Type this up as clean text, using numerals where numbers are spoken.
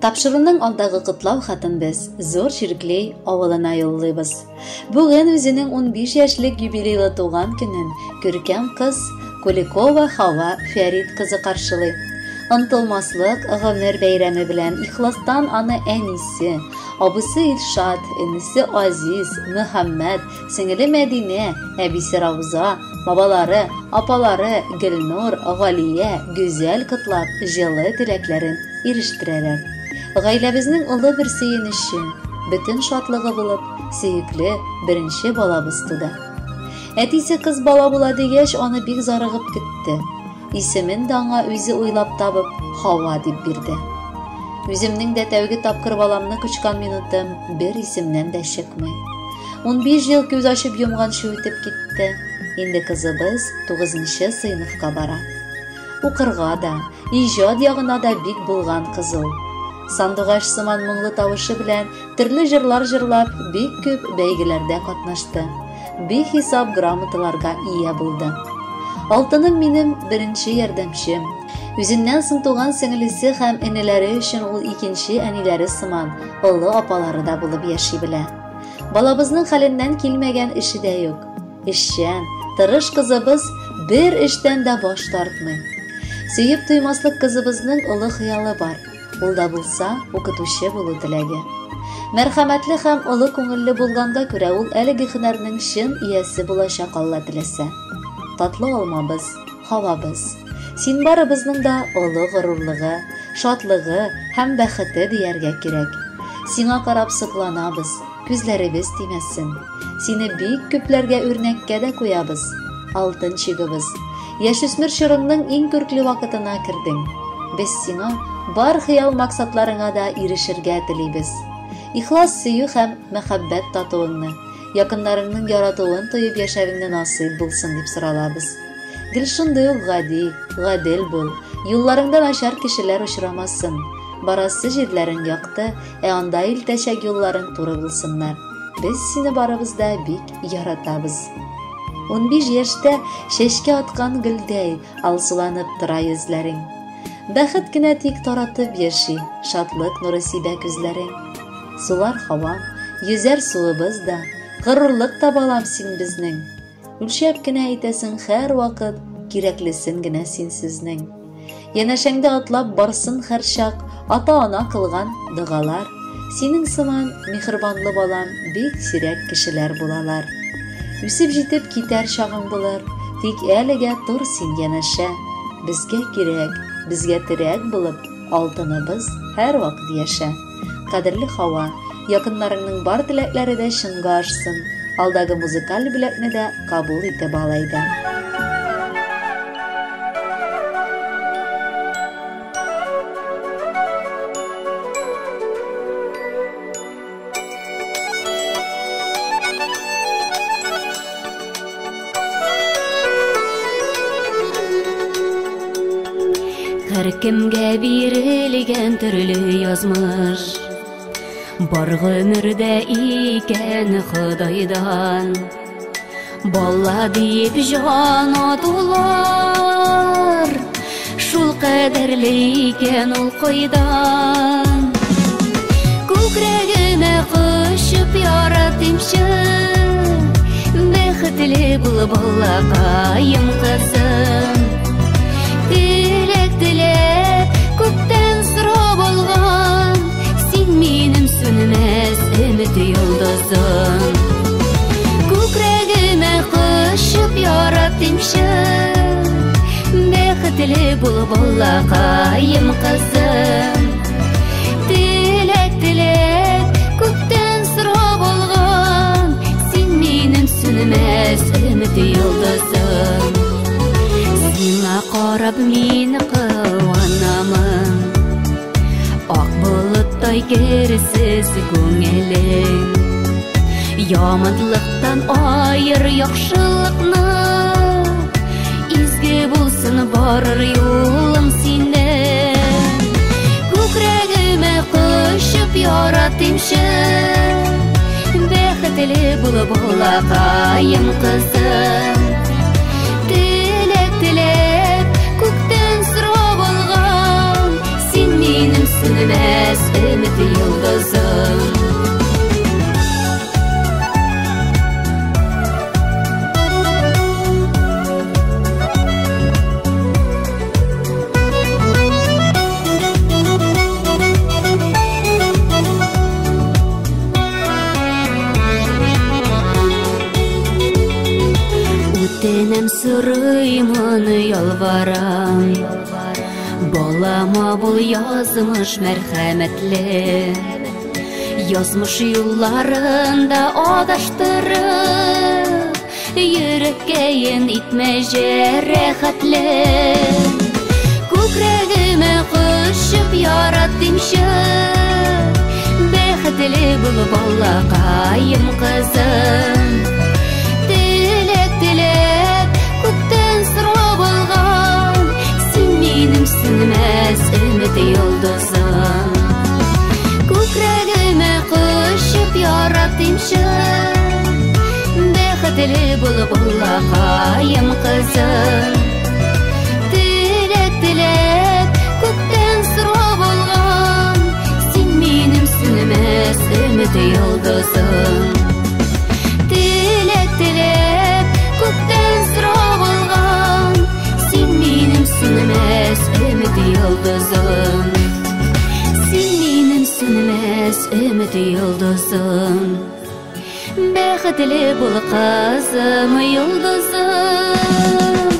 Тапшырының алдагы кытлау хатын без зор Ширеклей авылына юллыйбыз. Бүген үзенең 15 яшьлек юбилейлы туган көнен күркәм кыз Куликова Хава Фәрит кызы каршылый. Ынтылмаслык гомер бәйрәме белән ихластан аны әнисе, абысы Илшат, энесе Азиз, Мөхәммәд, сеңеле Мәдинә, әбисе Рауза, бабалары, апалары Гөлнур, Галия гүзәл кытлап, җылы теләкләрен ирештерәләр. Гаиләбезнең улы бер сөенече, бөтен шатлыгы булып, сөекле беренче балабыз туды. Әтисе кыз бала була дигәч, аны бик зарыгып көтте. Исемен дә аңа үзе уйлап табып, Хава дип бирде. Үземнең дә тәүге тапкыр баламны көчкән минутым бер исемнән дә чыкмый. 15 ел күз ачып йомганчы үтеп китте. Инде кызыбыз 9нчы сыйныфка бара. Укырга да, иҗат ягына да бик булган кызыл. Сандугач сыман моңлы тавышы белән төрле җырлар җырлап, бик күп бәйгеләрдә катнашты. Бик хисап грамоталарга ия булды. Алтыным минем беренче ярдәмчем. Үзеннән соң туган сеңлесе һәм энеләре өчен ул икенче әниләре сыман, олы апалары да булып яши белә. Балабызның хәленнән килмәгән эше дә юк. Эшчән, тырыш кызыбыз бер эштән дә баш тартмый. Сөеп туймаслык кызыбызның олы хыялы бар. Ул да булса, укытучы булу теләге. Мәрхәмәтле һәм олы күңелле булганга күрә ул әлеге һөнәрнең чын иясе булачак Алла теләсә. Татлы алмабыз, Хавабыз. Син барыбызның да олы горурлыгы, шатлыгы һәм бәхете дияргә кирәк. Сиңа карап сокланабыз, күзләребез тимәсен. Сине бик күпләргә үрнәккә дә куябыз. Алтын чигыбыз. Яшүсмер чорыңның иң күркле вакытына кердең. Без сиңа бар хыял максатларыңа да ирешергә телибез. Ихлас сөю һәм мәхәббәт татуыңны, якыннарыңның яратуын тоеп яшәвеңне насыйп булсын дип соралабыз. Гел шундый ук гади, гадел бул. Юлларыңда начар кешеләр очрамасын. Барасы җирләрең якты, анда илтәчәк юлларың туры булсыннар. Без сине барыбызда бик яратабыз. 15 яшьтә чәчкә аткан гөлдәй алсуланып тора йөзләрең. Бәхет кенә тик таратып яши, шатлык нуры сибә күзләрең. Сулар Хава, йөзәр суыбыз да, горурлык та балам син безнең. Үлчәп кенә әйтәсең һәр вакыт, кирәклесен генә син сезнең. Янәшәңдә атлап барсын һәр чак, ата-ана кылган дугалар. Синең сыман михрибанлы балам бик сирәк кешеләр булалар. Үсеп җитеп китәр чагың булыр, тик әлегә тур син янәшә. Безгә кирәк, безгә терәк булып, алтыныбыз һәр вакыт яшә. Кадерле Хава, якыннарыңның бар теләкләре дә чынга ашсын. Алдагы музыкаль бүләкне дә кабул итеп алайда. Һәр кемгә бирелгән төрле язмыш, бар гомердә икән Худайдан. Бала дип җан атулар, шул кадерле икән ул кайдан. Күкрәгемә кушып яратымчы, бәхетле бул балакаем кызым. Dilek күктән сорап алган, син минем сүнмәс өмет йолдызым. Күкрәгемә кушып яратымчы, бәхетле бул балакаем кызым. Dilek күктән сорап алган, син минем сүнмәс өмет йолдызым. Сиңа карап мин кыланамын, ак болыттай керсез күңелең. Яманлыктан айыр яхшылыкны, изге булсын барыр юлым синең. Күкрәгемә кушып яратымчы, бәхетле булып балакаем кызым. Күктән сорап алган, син минем сүнмәс ümit yıldızım. Ötenem sırıymın yalvaram, balama bul yazmış merhametli. Yazmış yollarında adaştırıp, yürekkeyin itme jerehatli. Kukregime kışıp yarattim şıp, behatli bulup Allah'ayım kızım. Sönmez ümit yıldızım. Kukregime kışıp yarattım şıp, behatli bulup Allah'ayım kızım. Dilek dilek көктен сұрап алған, сен менің сөнмес үміт yıldızım. Dilek dilek көктен сұрап алған, сен менің сөнмес үміт yıldızım. Сен менің сөнмес үміт yıldızım. Бақытлы бол қызым yıldızım.